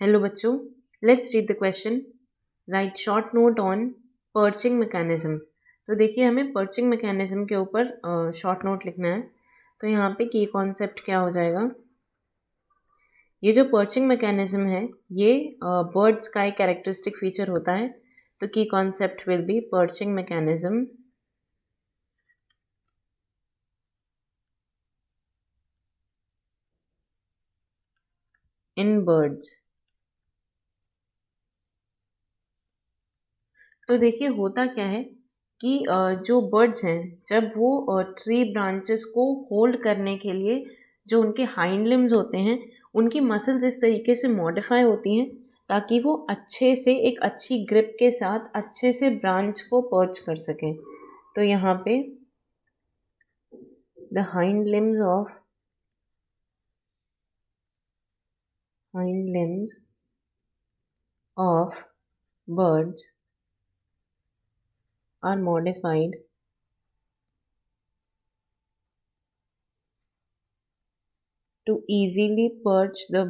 Hello बच्चों, let's read the question. Right short note on perching mechanism. तो देखिए हमें पर्चिंग मैकेनिज्म के ऊपर शॉर्ट नोट लिखना है. तो यहाँ पे की कॉन्सेप्ट क्या हो जाएगा. ये जो पर्चिंग मैकेनिज्म है ये बर्ड्स का एक कैरेक्टरिस्टिक फीचर होता है. तो की concept will be perching mechanism in birds. तो देखिए होता क्या है कि जो बर्ड्स हैं जब वो ट्री ब्रांचेस को होल्ड करने के लिए जो उनके हाइंड लिम्स होते हैं उनकी मसल्स इस तरीके से मॉडिफाई होती हैं ताकि वो अच्छे से एक अच्छी ग्रिप के साथ अच्छे से ब्रांच को पर्च कर सकें. तो यहाँ पे the hind limbs of birds are modified to easily perch the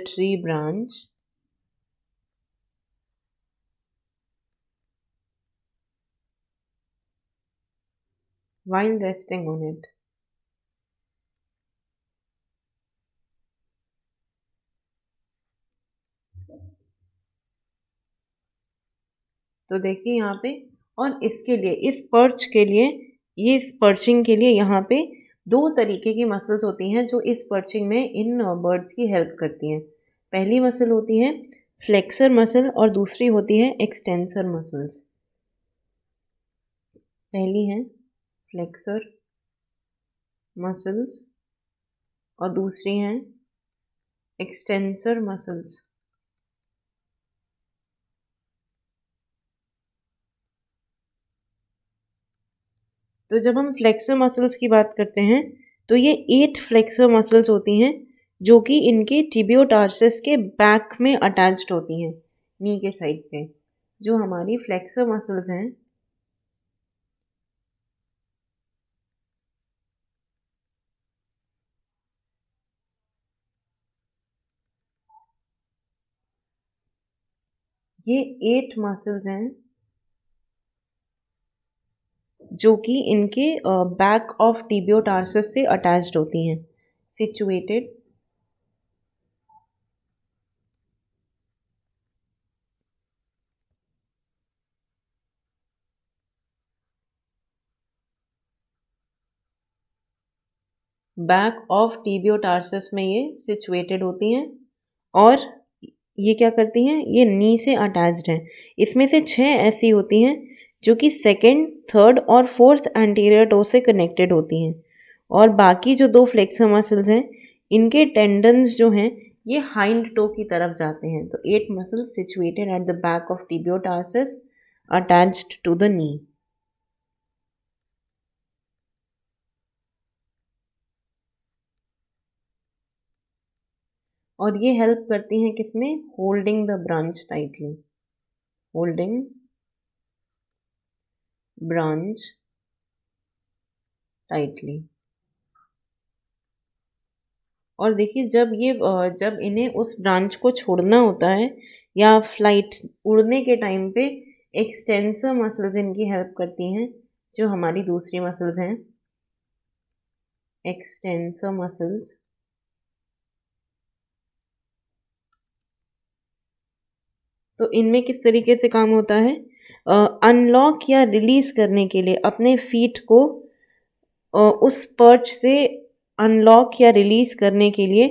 tree branch while resting on it. तो देखिए यहाँ पे और इसके लिए इस पर्चिंग के लिए यहाँ पे दो तरीके की मसल्स होती हैं जो इस पर्चिंग में इन बर्ड्स की हेल्प करती हैं. पहली मसल होती है फ्लेक्सर मसल और दूसरी होती है एक्सटेंसर मसल्स. पहली है फ्लेक्सर मसल्स और दूसरी हैं एक्सटेंसर मसल्स. तो जब हम फ्लेक्सर मसल्स की बात करते हैं तो ये 8 फ्लेक्सर मसल्स होती हैं जो कि इनके टिबियोटार्सिस के बैक में अटैच्ड होती हैं नी के साइड पे. जो हमारी फ्लेक्सर मसल्स हैं ये 8 मसल्स हैं जो कि इनके बैक ऑफ टिबियोटार्सिस से अटैच्ड होती हैं. सिचुएटेड बैक ऑफ टिबियोटार्सिस में ये सिचुएटेड होती हैं और ये क्या करती हैं ये नी से अटैच्ड हैं. इसमें से 6 ऐसी होती हैं जो कि सेकंड, थर्ड और फोर्थ एंटीरियर टो से कनेक्टेड होती हैं और बाकी जो 2 फ्लेक्सर मसल्स हैं इनके टेंडन्स जो हैं ये हाइंड टो की तरफ जाते हैं. तो 8 muscles situated at the back of tibiotarsus attached to the knee. और ये हेल्प करती हैं किसमें holding the branch tightly. Holding branch tightly. और देखिए जब इन्हें उस ब्रांच को छोड़ना होता है या फ्लाइट उड़ने के टाइम पे एक्सटेंसर मसल्स इनकी हेल्प करती हैं जो हमारी दूसरी मसल्स हैं एक्सटेंसर मसल्स. तो इनमें किस तरीके से काम होता है अनलॉक या रिलीज करने के लिए अपने फीट को उस पर्च से अनलॉक या रिलीज करने के लिए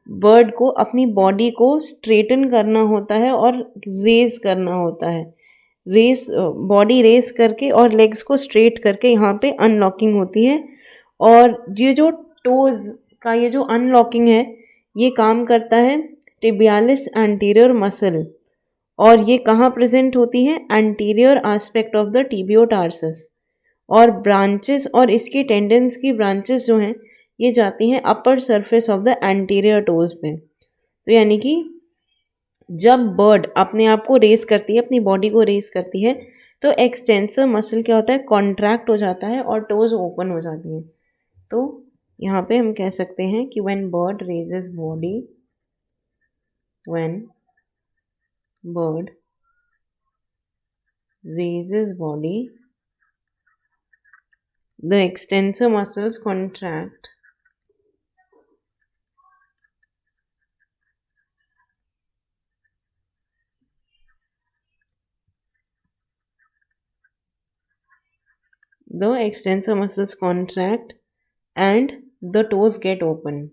बर्ड को अपनी बॉडी को स्ट्रेटन करना होता है और रेज करना होता है. बॉडी रेस करके और लेग्स को स्ट्रेट करके यहाँ पे अनलॉकिंग होती है. और ये जो टोज का ये जो अनलॉकिंग है ये काम करता है टिबियालिस एंटीरियर मसल और ये कहाँ प्रेजेंट होती है एंटीरियर एस्पेक्ट ऑफ द टिबियोटार्सस. और ब्रांचेस और इसकी टेंडेंस की ब्रांचेस जो हैं ये जाती हैं upper surface of the anterior toes पे. तो यानी कि जब बर्ड अपने आप को रेस करती है अपनी बॉडी को रेस करती है तो एक्सटेंसर मसल क्या होता है कॉन्ट्रैक्ट हो जाता है और टोज ओपन हो जाती हैं. तो यहाँ पे हम कह सकते हैं कि when bird raises body, the extensor muscles contract. The extensor muscles contract and the toes get open.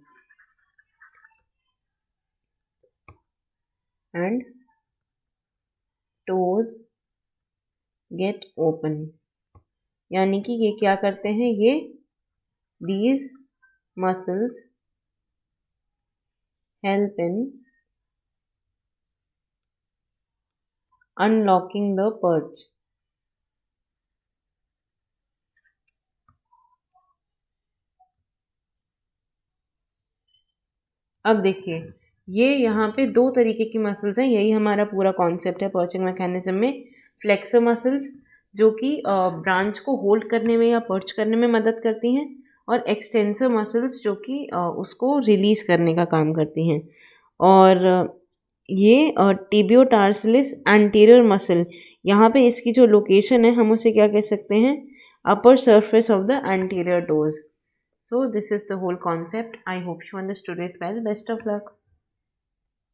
And toes get open. यानी कि ये क्या करते हैं, ये these muscles help in unlocking the perch. अब देखिए, ये यहाँ पे दो तरीके की मसल्स हैं, यही हमारा पूरा कॉन्सेप्ट है पर्चिंग मैकेनिज्म में। फ्लेक्सर मसल्स जो कि ब्रांच को होल्ड करने में या पर्च करने में मदद करती हैं, और एक्सटेंसर मसल्स जो कि उसको रिलीज करने का काम करती हैं। और ये टिबियोटार्सलिस एंटीरियर मसल, यहाँ पे इसकी जो लोकेशन है हम उसे क्या कह सकते हैं, upper surface of the anterior toes. So this is the whole concept. I hope you understood it well. Best of luck.